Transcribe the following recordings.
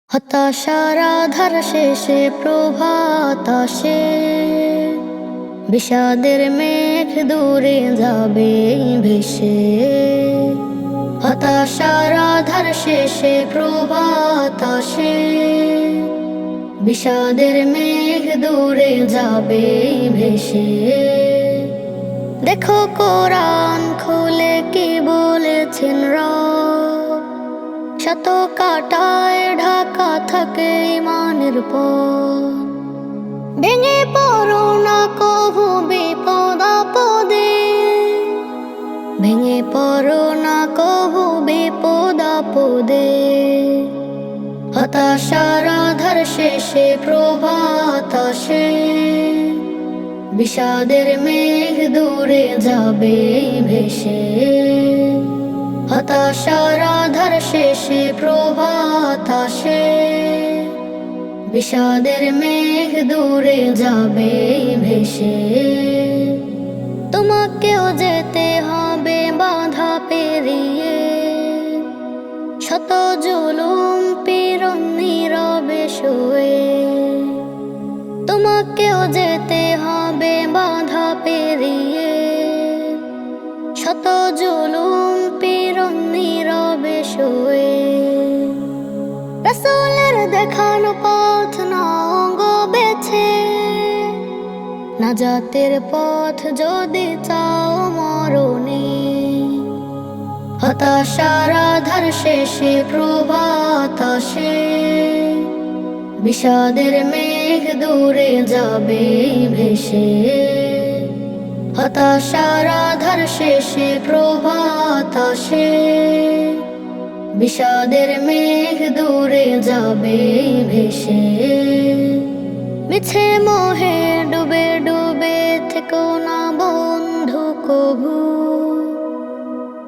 হতাশার আধার শেষে প্রভাত আসে, বিষাদের মেঘ দূরে যাবে ভেসে। হতাশার আধার শেষে প্রভাত আসে, বিষাদের মেঘ দূরে যাবে ভেসে। দেখো কোরআন খুলে কি বলেছেন রব, শত কাটায় ঢাকা থাকে ইমানের পথ। ভেঙে পড়ো না কভু বিপদ আপদে, ভেঙে পড়ো না কভু বিপদ আপদে। হতাশার আধার শেষে প্রভাত আসে, বিষাদের মেঘ দূরে যাবে ভেসে। হতাশার আধার শেষে প্রভাত আসে, বিষাদের মেঘ দূরে যাবে ভেসে। তোমাকেও যেতে হবে বাধা পেরিয়ে, শত জুলুম পীড়ন নীরবে শুয়ে। তোমাকেও যেতে হবে বাধা পেরিয়ে, শত জুলুম পীড়ন নীরবে শুয়ে। রাসূলের দেখানো পথ নাও গো বেছে, নাজাতের পথ যদি চাও মরণে। হতাশার আধার শেষে প্রভাত আসে, বিষাদের মেঘ দূরে যাবে ভেসে। হতাশার আধার শেষে প্রভাত আসে, বিষাদের মেঘ দূরে যাবে ভেসে। মিছে মোহে ডুবে ডুবে থেকো না বন্ধু কভু,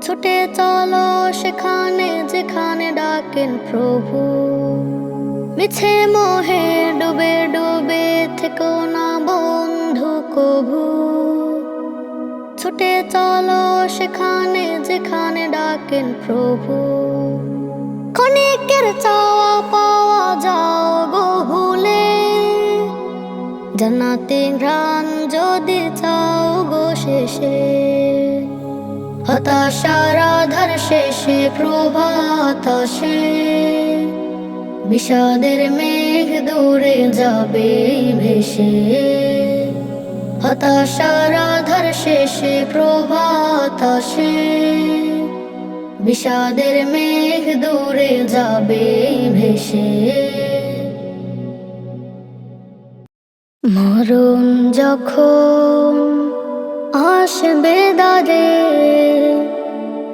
ছুটে চলো সেখানে যেখানে ডাকেন প্রভু। মিছে মোহে ডুবে ডুবে থেকো না বন্ধু কভু, ছুটে চলো সেখানে যেখানে ডাকেন প্রভু। ক্ষণিকের চাওয়া পাওয়া যাও গো ভুলে, জান্নাতে ঘ্রাণ যদি চাও গো শেষে। হতাশার আধার শেষে প্রভাত আসে, বিষাদের মেঘ দূরে যাবে ভেসে। হতাশার আধার শেষে প্রভাত আসে, বিষাদের মেঘ দূরে যাবে ভেসে। মরণ যখন আসবে দ্বারে,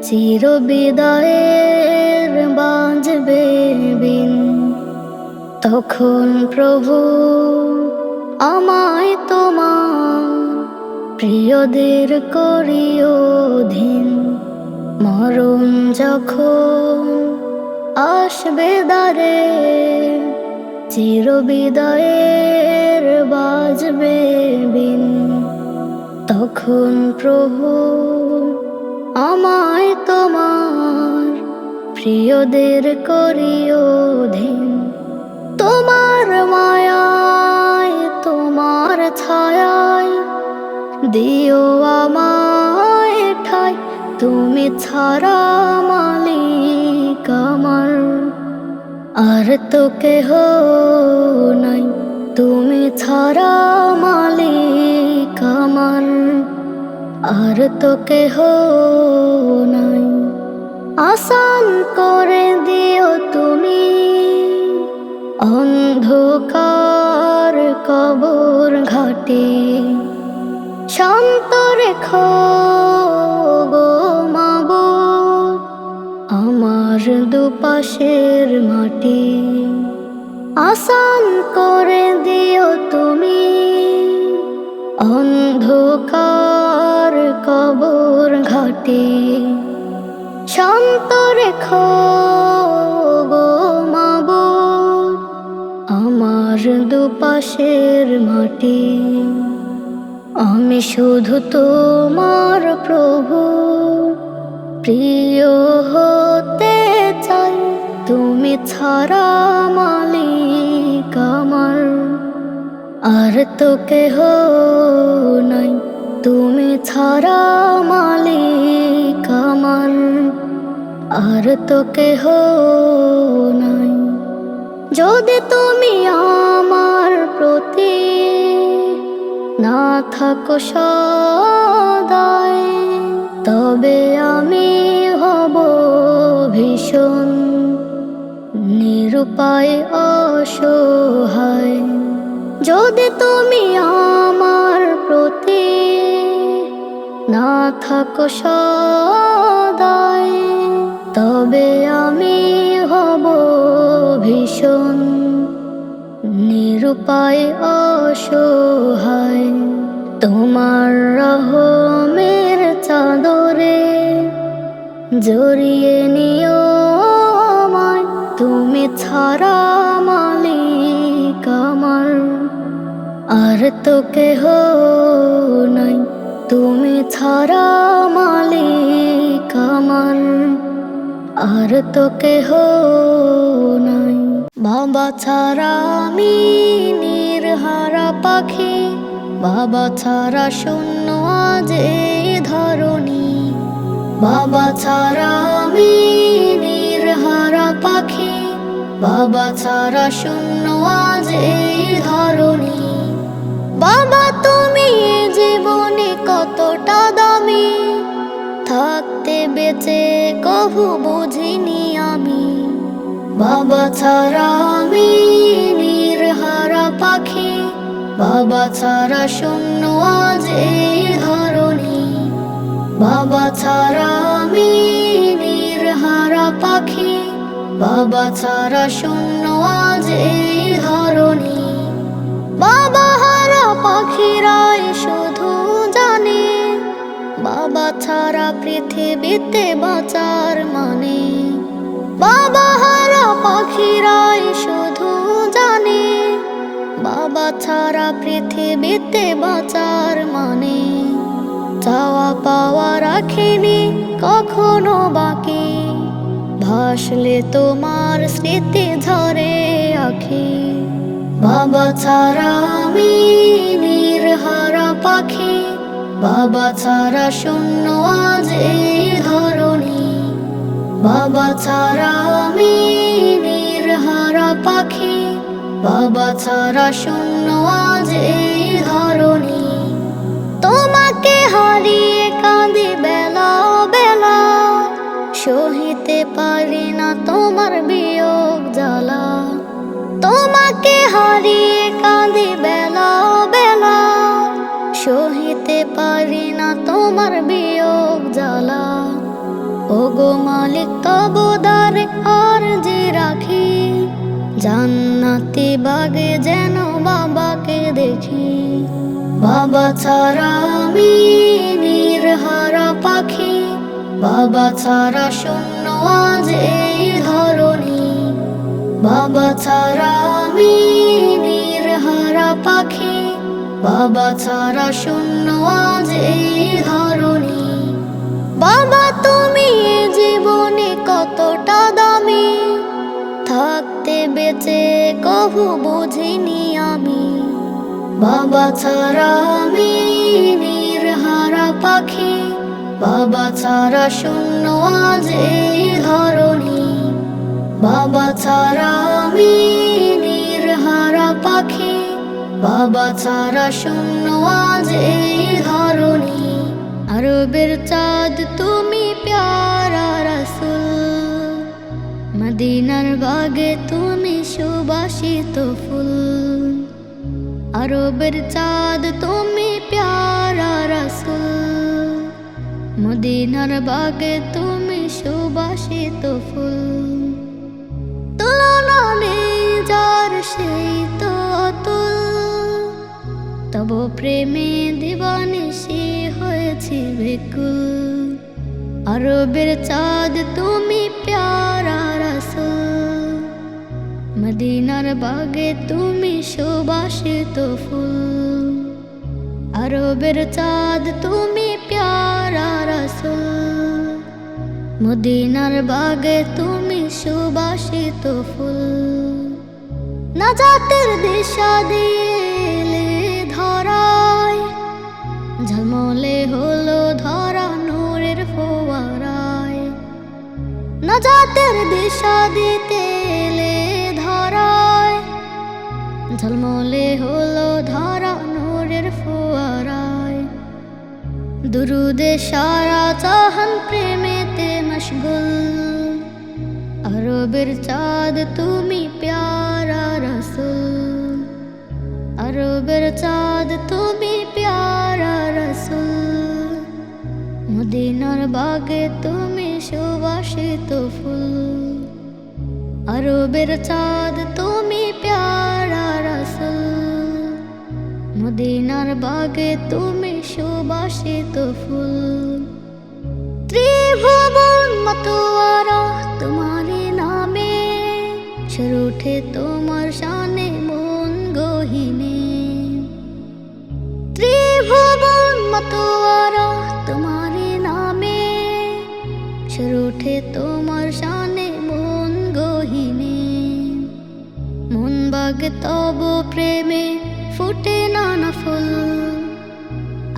চির বিদায়ের বাজবে বিন। তখন প্রভু আমায় তোমার প্রিয়দের করিও অধীন। মরণ যখন আসবে দ্বারে, চির বিদায়ের বাজবে বিন। তখন প্রভু আমায় তোমার প্রিয়দের করিও অধীন। তোমার মায়ায় তোমার ছায়ায় দিও আমায় ঠাই, তুমি ছাড়া মালিক আমার আর তো কেহ নাই। তুমি ছাড়া মালিক আমার আর তো কেহ নাই। আসান করে দিও তুমি অন্ধকার কবর ঘাটে, শান্ত রেখো গো মাবুদ আমার দুপাশের মাটি। আসান করে দিও তুমি অন্ধকার কবর ঘাটে, শান্ত রেখো গো মাবুদ আমার দুপাশের মাটি। আমি শুধু তোমার প্রভু প্রিয় হতে চাই, তুমি ছাড়া মালিক আমার, আর তো কেহ নাই। তুমি ছাড়া মালিক আমার, আর তো কেহ নাই। যদি তুমি আমার প্রতি না থাকো সদাই, তবে আমি হব ভীষণ নিরুপায় অসহায়। যদি তুমি আমার প্রতি না থাকো সদাই, তবে আমি হব ভীষণ নিরুপায় অসহায়। তোমার রহমের চাদরে জড়িয়ে নিও আমায়, তুমি ছাড়া মালিক আমার, আর তো কেহ নাই। তুমি ছাড়া মালিক আমার, আর তো কেহ নাই। বাবা ছাড়া আমি নির্হারা পাখি, বাবা ছাড়া শূন্য আজ এই ধরণী। বাবা ছাড়া আমি নির্হারা পাখি, বাবা ছাড়া শূন্য আজ এই ধরণী। বাবা তুমি জীবনে কতটা দামি, থাকতে বেঁচে কভু বুঝিনি আমি। বাবা ছাড়া আমি নির্হারা পাখি, বাবা ছাড়া শূন্য আজ এই ধরণী। বাবা ছাড়া আমি নির্হারা পাখি, বাবা ছাড়া শূন্য আজ এই ধরণী। বাবা হারা পাখিরাই শুধু জানে, বাবা ছাড়া পৃথিবীতে বাঁচার মানে। বাবা হারা পাখিরাই শুধু জানে, বাবা ছাড়া পৃথিবীতে বাঁচার মানে। চাওয়া পাওয়া রাখিনি কখনো বাকি, ভাসলে তোমার স্মৃতি ঝরে আঁখি। বাবা ছাড়া আমি নির্হারা পাখি, বাবা ছাড়া শূন্য আজ এই ধরণী। বাবা ছাড়া আমি নির্হারা পাখি, বাবা ছাড়া শূন্য আজ এই ধরণী। তোমাকে হারিয়ে কাঁদি বেলা বেলা, সহিতে পারি না তোমার বিয়োগ জ্বালা। তোমাকে হারিয়ে কাঁদি বেলা বেলা, সহিতে পারি না তোমার বিয়োগ জ্বালা। ওগো মালিক তব দ্বারে আরজি রাখি, জান্নাতি বাগে যেন বাবাকে দেখি। বাবা ছাড়া আমি নির্হারা পাখি, বাবা ছাড়া শূন্য আজ এই ধরণী। বাবা ছাড়া আমি নির্হারা পাখি, বাবা ছাড়া শূন্য আজ এই ধরণী। বাবা তুমি জীবনে কতটা দামি, থাকতে বেঁচে কভু বুঝিনি আমি। বাবা ছাড়া আমি নির্হারা পাখি, বাবা ছাড়া শূন্য আজ এই ধরণী। বাবা ছাড়া আমি নির্হারা পাখি, বাবা ছাড়া শূন্য আজ এই ধরণী। আরবের চাঁদ তুমি প্যারা রাসূল, মদিনার বাগে তুমি সুবাসিত ফুল। আরবের চাঁদ তুমি প্যারা রাসূল, মদিনার বাগে তুমি সুবাসিত ফুল। তুলনা নেই যার সেই তো অতুল, তব প্রেমে দিবানিশি হয়েছি বেকুল। আরবের চাঁদ তুমি প্যারা রাসূল, মদিনার বাগে তুমি সুবাসিত ফুল। আরবের চাঁদ তুমি প্যারা রাসূল, মদিনার বাগে তুমি সুবাসিত ফুল। নাজাতের দিশা দিয়ে এলে ধরায়, ঝলমলে হলো ধরা নূরের ফোয়ারায়। নাজাতের দিশা দিতে এলে ধরায়, ঝলমলে হলো ধরা নূরের ফোয়ারায়। দুরুদে সারা জাহান প্রেমেতে মশগুল, আরবের চাঁদ তুমি প্যারা রসুল। আরবের চাঁদ তুমি প্যারা রসুল। মদিনার বাগে তুমি সুবাসিত ফুল। আরবের চাঁদ তুমি প্যারা রসুল। মদিনার বাগে তুমি সুবাসিত ফুল। ত্রিভুবন মতোয়ারা তোমারি নামে, সেরে ওঠে তোমার শানে মন গহিনে। ত্রিভুবন মতোয়ারা তোমারি নামে, সেরে ওঠে তোমার শানে মন গহিনে। মন বাগে তব প্রেমে ফুটে নানা ফুল।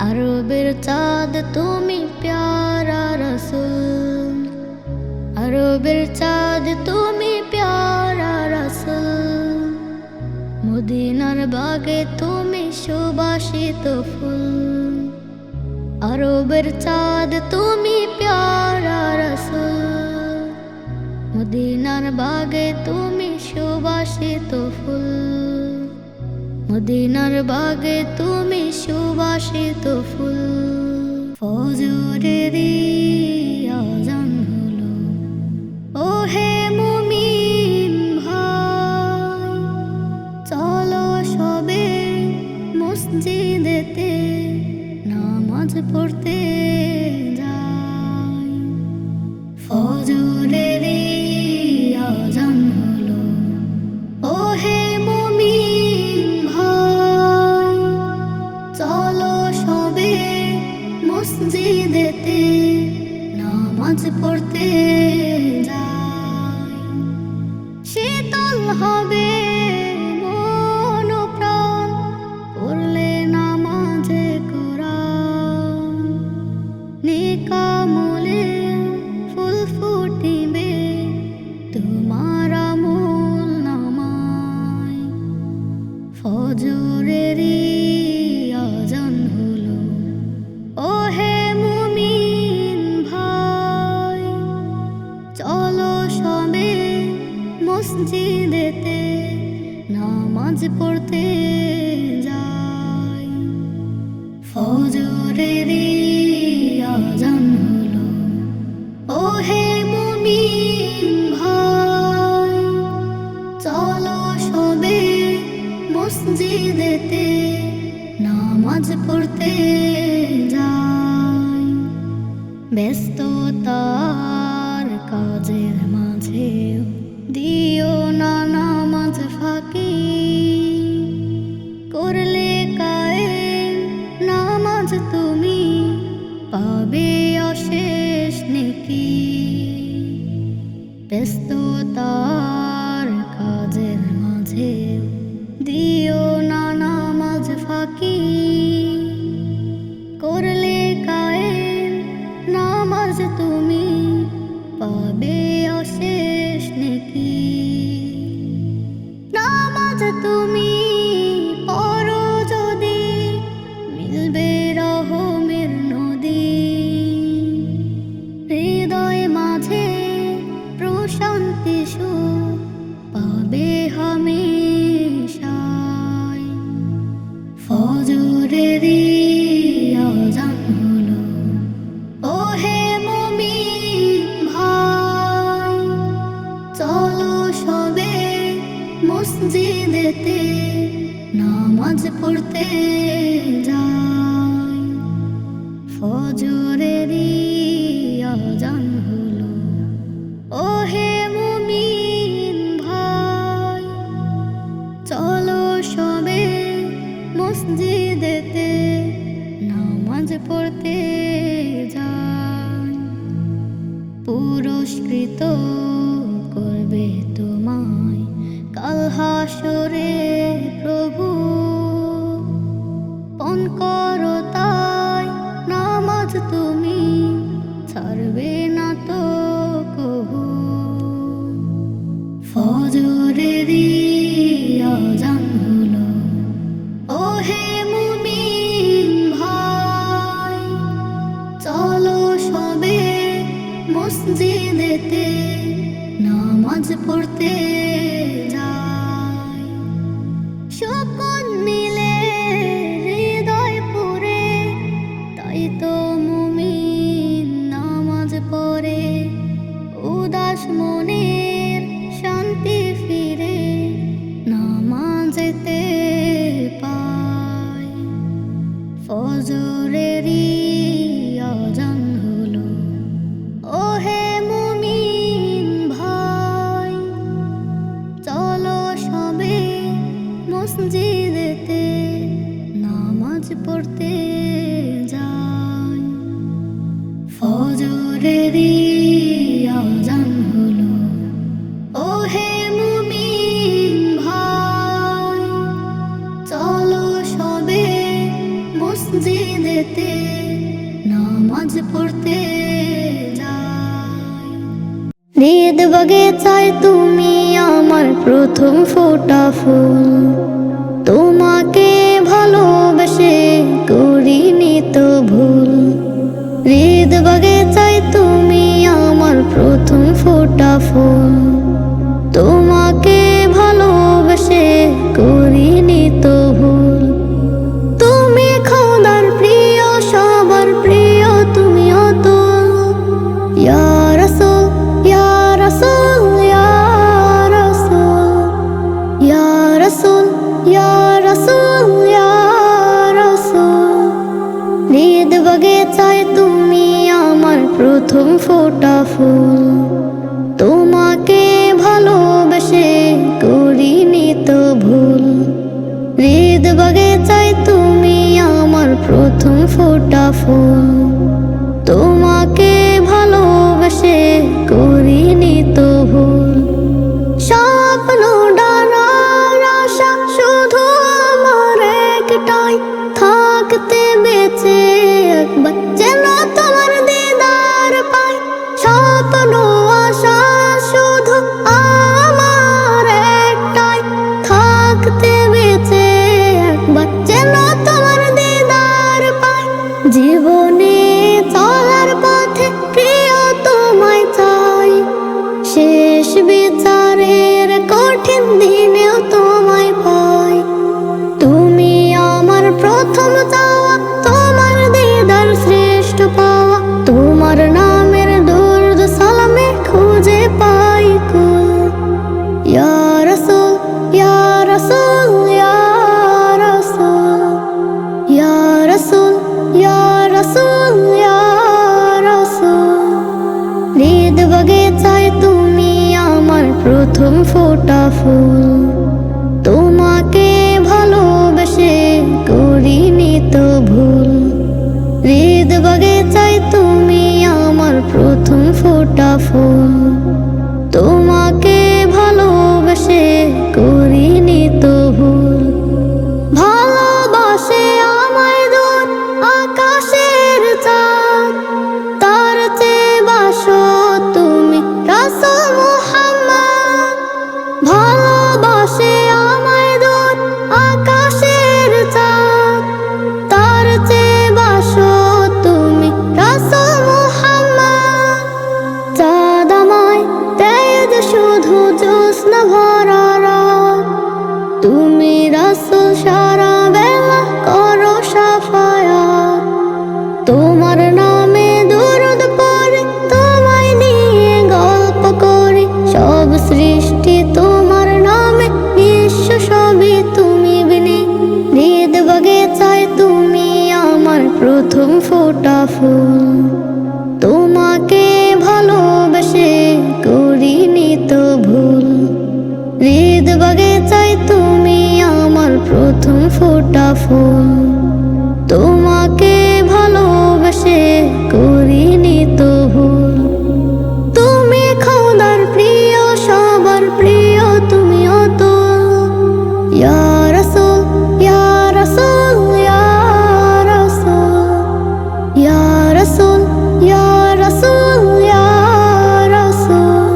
আরবের চাঁদ তুমি প্যারা রসুল। আরবের চাঁদ তুমি প্যারা রসুল। মদিনার বাগে তুমি সুবাসিত ফুল। আরবের চাঁদ তুমি প্যারা রসুল। মদিনার বাগে তুমি সুবাসিত ফুল। মদিনার বাগে তুমি সুবাসিত ফুল। ফজরেরই আযান হলো, ও হে মুমিন ভাই, চলো সবে মসজিদেতে নামাজ পড়তে যাই। ফজরেরই আযান হলো, ও হে মুমিন ভাই, চলো সবে মসজিদেতে নামাজ পড়তে যাই। শীতল হবে মন ও প্রাণ, পড়লে নামাজে কোরআন। নেকামলে ফুল ফুটিবে তোমার আমল নামায়। ফজরেরই আযান হলো, ও হে মুমিন ভাই, চলো সবে মসজিদেতে নামাজ পড়তে যাই। ফজরেরই আযান হলো, ও হে মুমিন ভাই, চলো সবে মসজিদেতে নামাজ পড়তে যাই। ব্যস্ততার কাজের মাঝে দিও না নামাজ ফাঁকি, করলে কায়েম নামাজ তুমি পাবে অশেষ নেকি। ব্যস্ততার কাজের মাঝে দিও না নামাজ ফাঁকি, করলে কায়েম নামাজ তুমি পাবে অশেষ নেকি। নামাজ তুমি পড়ো যদি মিলবে রহমের নদী। হৃদয় মাঝে প্রশান্তি সুখ পাবে হামেশায়। ফজরেরই আযান হলো, ও হে মুমিন ভাই, চলো সবে মসজিদেতে নামাজ পড়তে যাই। ফজরেরই আযান হলো, ও হে মুমিন ভাই, চলো সবে মসজিদেতে নামাজ পড়তে যাই। পুরস্কৃত হাসরে প্রভু পণ করো তাই নামাজ তুমি ছাড়বে না তো কবু। ফজরেরই আযান হলো, ও হে মুমিন ভাই, চলো সবে মসজিদেতে নামাজ পড়তে যাই। সকল মিলে হৃদয় পুরে, তাই তো মুমিন নামাজ পড়ে। উদাস মনের শান্তি ফিরে নামাজেতে পায়। ফজরেরই আযান হলো, ও হে মুমিন ভাই, চলো সবে মসজিদেতে নামাজ পড়তে যাই। ফজরেরই আযান হলো, ও হে মুমিন ভাই, চলো সবে মসজিদেতে নামাজ পড়তে যাই। হৃদ বাগিচায় তুমি আমার প্রথম ফোটা ফুল, তোমাকে ভালোবেসে করিনি তো ভুল। হৃদ বাগিচায় তুমি আমার প্রথম ফোটা ফুল, তোমাকে ভালোবেসে করিনি তো ভুল। তুমি খোদার প্রিয়, সবার প্রিয়, তুমি অতুল। ইয়া রাসূল, ইয়া রাসূল, ইয়া রাসূল, ইয়া রাসূল, ইয়া রাসূল, ইয়া রাসূল। হৃদ বাগিচায় তুমি আমার প্রথম ফোটা ফুল, তোমাকে ভালোবেসে করিনি তো ভুল। হৃদ বাগিচায় তুমি আমার প্রথম ফোটা ফুল, তোমাকে ভালোবেসে করিনি তো ভুল। স্বপ্ন ডানার আশা শুধু আমার একটাই, থাকতে বেঁচে একবার যেন তোমার দিদার পাই। স্বপ্ন আশা শুধু আমার একটাই, থাকতে বেঁচে একবার যেন তোমার দিদার পাই। জীবনে চলার পথে প্রিয় তোমায় চাই, শেষ বিচারের কঠিন দিনেও তোমায় পাই। তুমি আমার প্রথম চাওয়া, তোমার দিদার শ্রেষ্ঠ পাওয়া। তোমার নামের দরুদ সালামে খুঁজে পাই কুল। ইয়া রাসূল, ইয়া রাসূল, ইয়া রাসূল, ইয়া রাসূল, ইয়া রাসূল, ইয়া রাসূল। হৃদ বাগিচায় তুমি আমার প্রথম ফোটা ফুল, তোমাকে ভালোবেসে করিনি তো ভুল। হৃদ বাগিচায় তুমি আমার প্রথম ফোটা ফুল, তোমাকে ভালোবেসে করিনি তো ভুল। ভালোবাসে আমায় দূর আকাশের চাঁদ, তার চেয়ে বাসো তুমি রাসূল মুহাম্মদ। ভালোবাসে আমায় দূর আকাশের চাঁদ, তার চেয়ে বাসো তুমি রাসূল মুহাম্মদ। চাঁদ আমায় দেয় যে শুধু জ্যোৎস্না ভরা রাত, তুমি রাসূল সারা বেলা করো শাফায়াত। তোমার নামে দরুদ পড়ে, তোমায় নিয়ে গল্প করি। সব সৃষ্টি তোমার নামে, বিশ্ব সবই তুমি বিনে। হৃদ বাগিচায় তুমি আমার প্রথম ফোটা ফুল, তোমাকে ভালোবেসে করিনি তো ভুল। হৃদ বাগিচায় তুমি আমার প্রথম ফোটা ফুল, তোমাকে ভালোবেসে করিনি তো ভুল। তুমি খোদার প্রিয়, সবার প্রিয়, তুমি অতুল। ইয়া রাসূল ইয়া রাসূল ইয়া রাসূল ইয়া রাসূল ইয়া রাসূল ইয়া রাসূল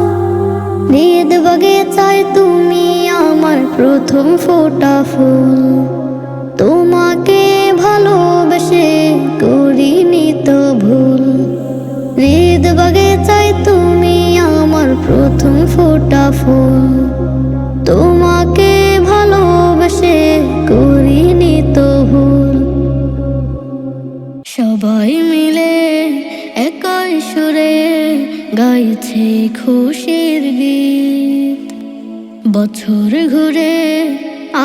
নিদ বাগিচায় তুমি আমার প্রথম ফোটা ফুল তোমাকে ভালোবেসে করিনি তো ভুল হৃদ বাগিচায় তুমি আমার প্রথম ফোটা ফুল তোমাকে ভালোবেসে করিনি তো ভুল সবাই মিলে একই সুরে গাইছে খুশির গীত বছর ঘুরে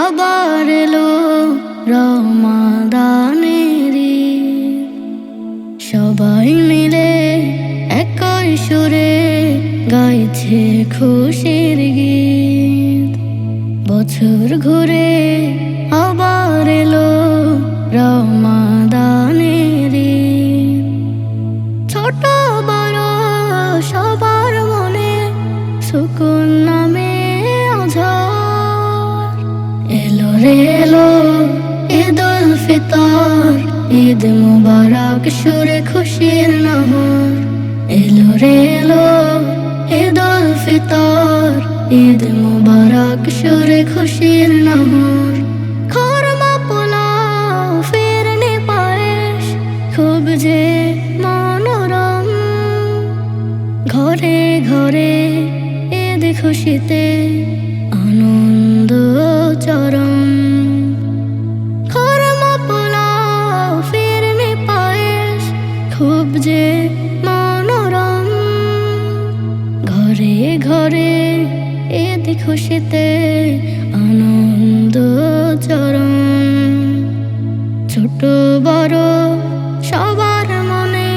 আবার এলো রমাদানের ঈদ সবাই মিলে একই সুরে গাইছে খুশির গীত বছর ঘুরে আবার এলো রমাদানের ঈদ ছোট বড় সবার মনে সুকুন নামে আঁঝার এলো রে এলো ঈদুল ফিতর ঈদ মুবারক সুরে খুশির নহর এলো রে এলো ঈদুল ফিতর ঈদ মুবারক সুরে খুশির নহর খরমা পোলাও ফিরনি পায়েস খুব যে মনোরম ঘরে ঘরে ঈদ খুশিতে আনন্দ চরম খরমা পোলাও ফিরনি পায়েস খুব যে মনোরম ঘরে ঘরে ঈদ খুশিতে আনন্দ চরম ছোট বড় সবার মনে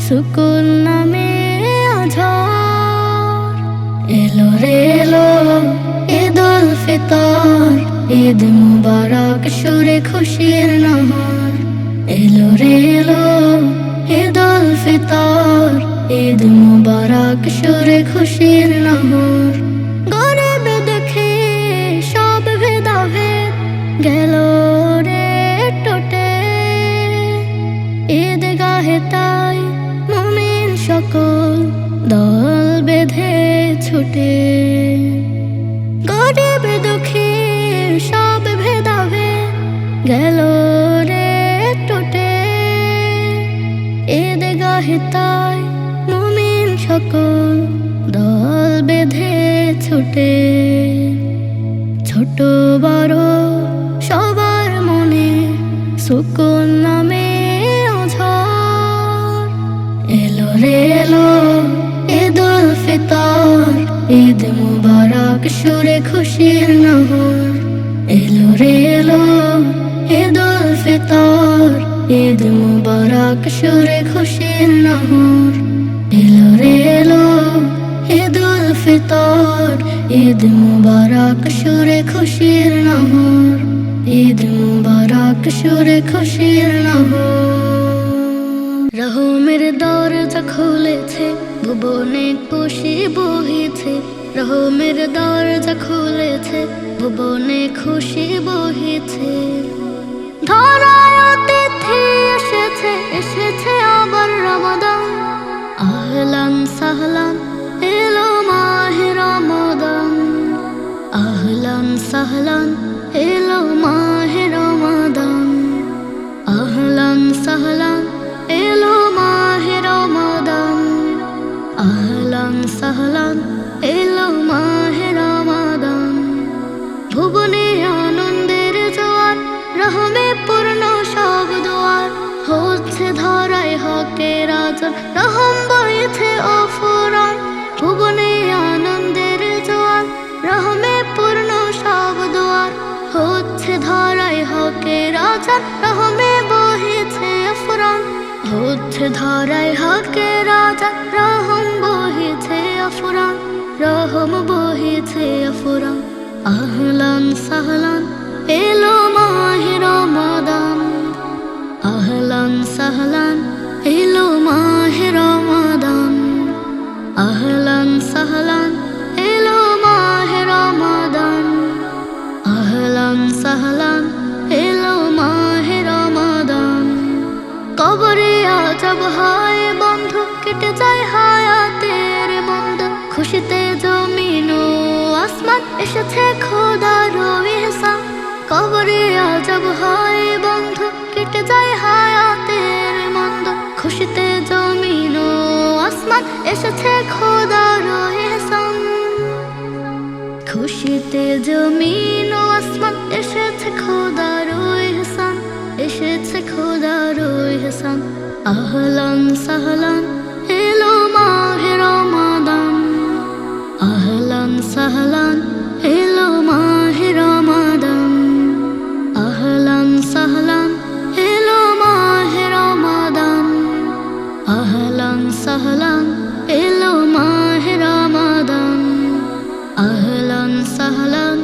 সুকুন নামে আঁঝার এলো রে এলো ঈদুল ফিতর ঈদ মুবারক সুরে খুশির নহর এলো রে এলো ঈদুল ফিতর ঈদ মুবারক সুরে খুশির নহর গরিব দেখে সব ভেদাভেদ গেল রে টোটে ঈদগাহে তাই মুমিন সকল দল বেঁধে ছুটে গরিব দুঃখী সব ভেদাভেদ গেল রে টোটে ঈদগাহে তাই মুমিন সকল দল বেঁধে ছুটে ছোট বড় সবার মনে সুকুন নামে আঁঝার এলো রে এলো ঈদুল ফিতর ঈদ মুবারক সুরে খুশির নহর এলো রে এলো ঈদুল ফিতর ঈদ মুবারক সুরে খুশির নহর এলো রে এলো ঈদুল ফিতর ঈদ মুবারক সুরে খুশির নহর ঈদ মুবারক সুরে খুশির নহর রহমের দরজা খুলেছে ভুবনে খুশি বহিছে রহমের দরজা খুলেছে ভুবনে খুশি বহিছে ধরায় অতিথি এসেছে এসেছে আবার রমাদান আহলান সাহলান এলো মাহে রমাদান আহলান সাহলান এলো মাহে রমাদান আহলান সাহলান এলো মাহে রমাদান আহলান সাহলান এলো মাহে রমাদান ভুবনে আনন্দের জোয়ার রহমে পূর্ণ সব দুয়ার হচ্ছে ধরায় হকের আজান রহম বইছে অফুরান ভুবনে আনন্দের জোয়ার রহমে পূর্ণ সব দুয়ার হচ্ছে ধরায় হকের আজান রহমে বহিছে অফুরান হচ্ছে ধরায় হকের আজান রহম বহিছে অফুরান রহম বহিছে অফুরান আহলান সাহলান এলো মাহে রমাদান আহলান সাহলান এলো মাহে রমাদান আহলান সাহলান এলো মাহে রমাদান আহলান এসেছে খোদার ইহসান। কবরে আজব হয় বন্ধ, কেটে যায় হায়াতের মন্দ। খুশিতে জমিন ও আসমান, এসেছে খোদার ইহসান। খুশিতে জমিন ও আসমান, এসেছে খোদার ইহসান, এসেছে খোদার ইহসান। আহলান সাহলান এলো মাহে রমাদান, আহলান সাহলান এলো মাহে রমাদান, আহলান সাহলান এলো মাহে রমাদান, আহলান সাহলান এলো মাহে রমাদান, আহলান সাহলান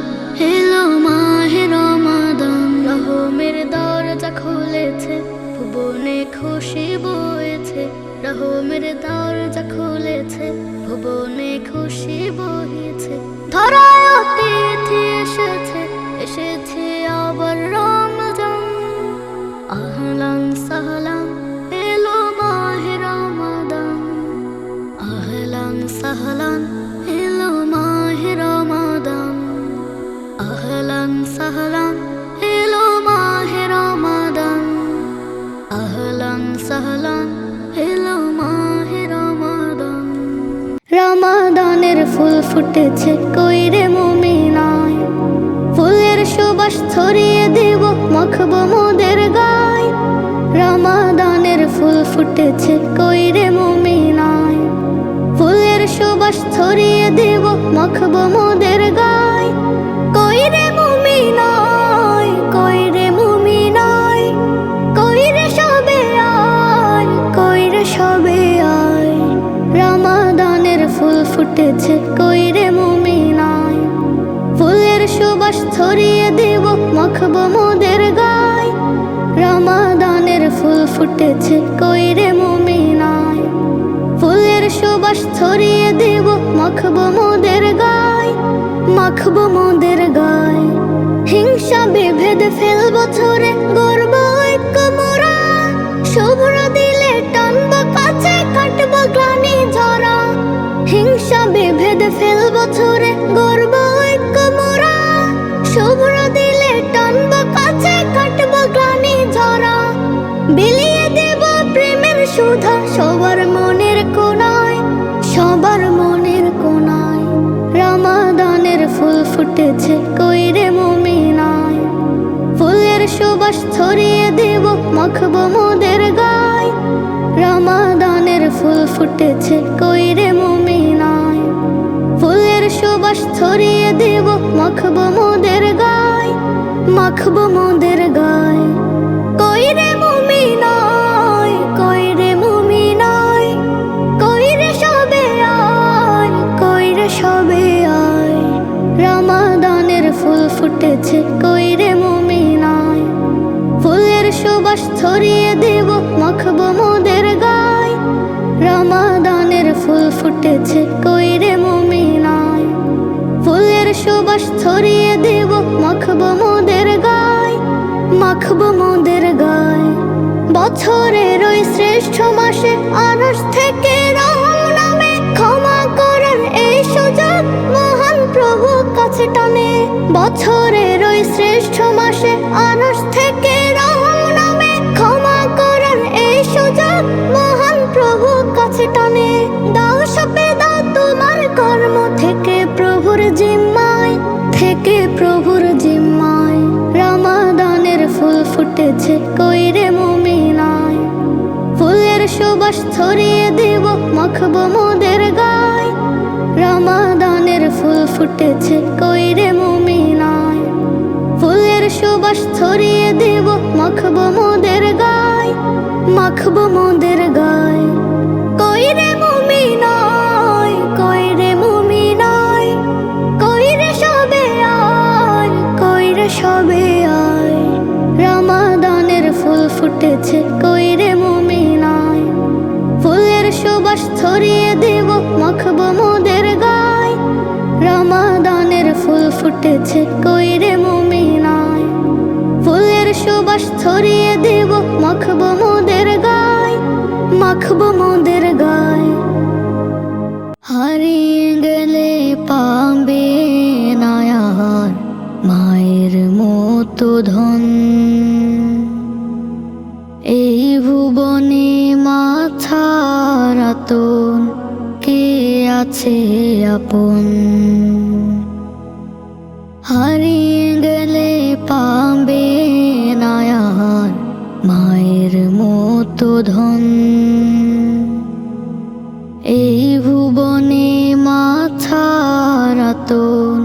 এলো মাহে রমাদান। রহমের দরজা খুলেছে, ভুবনে খুশি বয়েছে। রহমের দরজা খুলেছে, ভুবনে খুশি বয়েছে। ধরায় অতিথি এসেছে, এসেছে আবার রমজান। আহলান সাহলান এলো মাহে রমাদান, আহলান সাহলান এলো মাহে রমাদান, আহলান সাহলান এলো মাহে রমাদান, আহলান সাহলান এলো মাহে রমাদান। রমাদানের ফুল ফুটেছে কইরে মুমিনায়, ফুলের সুবাস ছড়িয়ে দেব মাখবো মোদের গায়। রমাদানের ফুল ফুটেছে কইরে মুমিনায়, ফুলের সুবাস ছড়িয়ে দেব মাখবো মোদের গায়। কইরে মুমিনায়, কইরে মুমিনায়, কইরে সবে আয়, কইরে সবে আয়। রমাদানের ফুল ফুটেছে কইরে মুমিনায়, ফুলের সুবাস ছড়িয়ে দেব মাখবো মোদের গায়। রমাদানের ফুল ফুটেছে কইরে মুমিনায়, ফুলের সুবাস ছড়িয়ে দেব মাখবো মোদের গায়, মাখবো মোদের গায়। হিংসা বিভেদ ফেলবো ছড়ে, গর্ব ঐক্য মোরা। শুভ্র দিলে টানবো কাছে, কাটবো গ্লানি ঝরা। হিংসা বিভেদ ফেলবো ছড়ে, গর্ব ঐক্য মোরা। শুভ্র দিলে টানবো কাছে, কাটবো গ্লানি ঝরা। বিলিয়ে দেব প্রেমের সুধা সবার মনের কোনায়, সবার মনের কোনায়। রমাদানের ফুল ফুটেছে কইরে মুমিনায়, ফুলের সুবাস ছড়িয়ে দেব মাখবো মোদের গায়। রমাদানের ফুল ফুটেছে কইরে মুমিনায়, ফুলের সুবাস ছড়িয়ে দেব মাখবো মোদের গায়, মাখবো মোদের গায়। কইরে মুমিনায়, কইরে মুমিনায়, কইরে সবে আয়, কইরে সবে আয়। রমাদানের ফুল ফুটেছে কইরে মুমিনায়, ফুলের সুবাস ছড়িয়ে দেব মাখবো মোদের গায়। রমাদানের ফুল ফুটেছে কইরে মুমিনায়, ফুলের সুবাস ছড়িয়ে দেব মাখবো মোদের গায়, মাখবো মোদের গায়। বছরের ওই শ্রেষ্ঠ মাসে আরশ থেকে রহম নামে, ক্ষমা করার এই সুযোগ মহান প্রভু কাছে টানে। বছরের ওই শ্রেষ্ঠ মাসে আরশ থেকে রহম নামে, ক্ষমা করার এই সুযোগ মহান প্রভু কাছে টানে। দাও সপে দাও তোমার কর্ম থেকে প্রভুর জিম্মায়, থেকে প্রভুর জিম্মায়। রমাদানের ফুল ফুটেছে কইরে মুমিনায়, ফুলের সুবাস ছড়িয়ে দেব মাখবো মোদের গায়। রমাদানের ফুল ফুটেছে কইরে মুমিনায়, ফুলের সুবাস ছড়িয়ে দেব মাখবো মোদের গায়, মাখবো মোদের গায়। কইরে মুমিনায়, কইরে মুমিনায়, কইরে সবে আয়, কইরে সবে আয়। রমাদানের ফুল ফুটেছে কইরে মুমিনায়, ফুলের সুবাস ছড়িয়ে দেব মাখবো মোদের গায়। রমাদানের ফুল ফুটেছে কইরে মুমিনায়, ফুলের সুবাস ছড়িয়ে দেব মাখবো মোদের গায়, মাখবো মোদের গায়। হারিয়ে গেলে পাবে না মতো ধন। এই ভুবনে মা ছাড়া তোর কে আছে আপন? হারিয়ে গেলে পাবে না আর মায়ের মতো ধন। এই ভুবনে মা ছাড়া তোর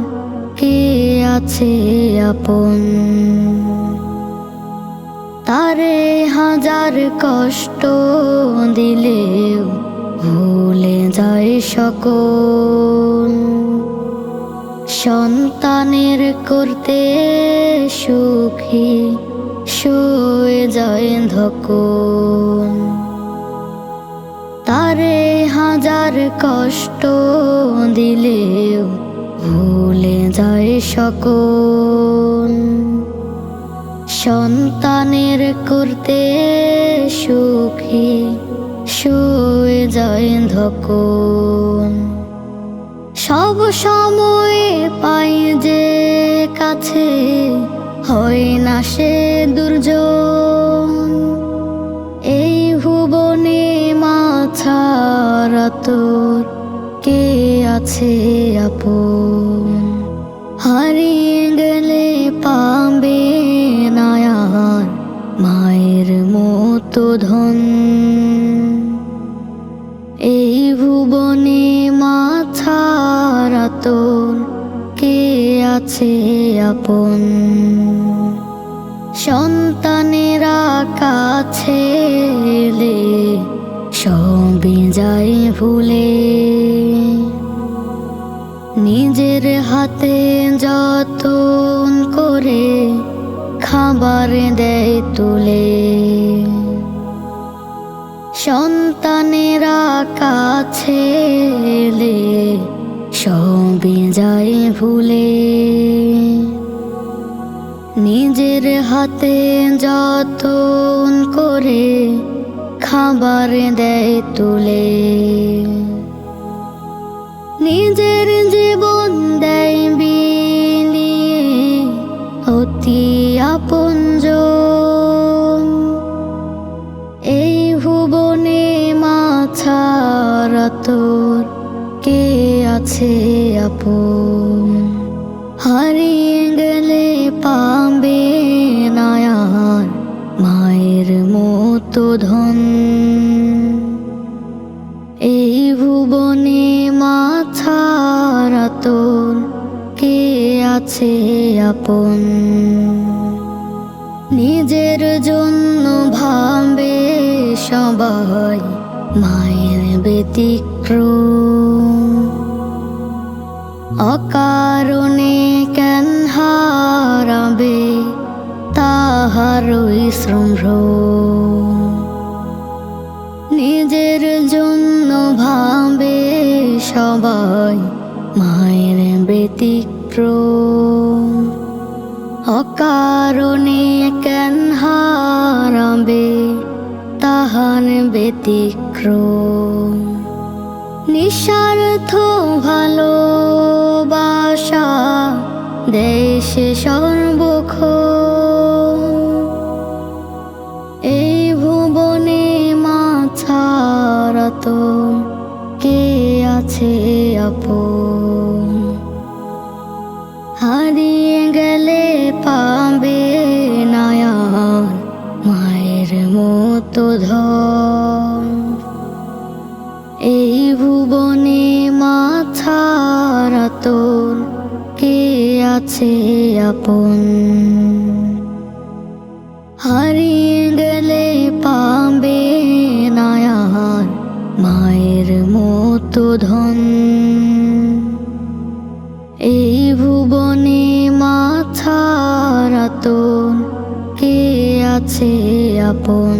কে আছে আপন? তারে হাজার কষ্ট দিলেও ভুলে যায় সকল। সন্তানের করতে সুখী সয়ে যায় ধকল। তারে হাজার কষ্ট দিলেও ভুলে যায় সকল। সন্তানের করতে সুখী সয়ে যায় ধকল। সব সময় পাই যে কাছে হয় না সে দুর্যোগ। এই ভুবনে মা ছাড়া তোর কে আছে আপন? হারিয়ে গেলে পাবে না আর মায়ের মতো ধন। এই ভুবনে মা ছাড়া তোর কে আছে আপন? সন্তানেরা কাছে এলে সবই যায় ভুলে। নিজের হাতে যতন করে খাবার দেয় তুলে। সন্তানেরা কাছে এলে সবই যায় ভুলে। নিজের হাতে যতন করে খাবার দেয় তুলে। নিজের জীবন দেয় বিলিয়ে অতি আপনজন। এই ভুবনে মা ছাড়া তোর কে আছে আপন? হারিয়ে গেলে পাবে না আর মায়ের মতো ধন। এই ভুবনে মা ছাড়া তোর কে আছে আপন? নিজের জন্য ভাবে সবাই মায়ের ব্যতিক্রম। অকারণে কেন হারাবে তাহারই শ্রম। নিজের জন্য ভাবে সবাই মায়ের ব্যতিক্রম। অকারণে কেন হারাবে তাহার ব্যতিক্রম। নিঃস্বার্থ ভালোবাসা দেশে সর্বক্ষণ। এই ভুবনে মা ছাড়া তোর কে আছে আপন? হারিয়ে গেলে পাবে না আর মায়ের মতো ধন। এই ভুবনে মা ছাড়া তোর কে আছে আপন? হারিয়ে গেলে পাবে না আর মায়ের মতো ধন। এই ভুবনে মা ছাড়া তোর কে আছে আপন?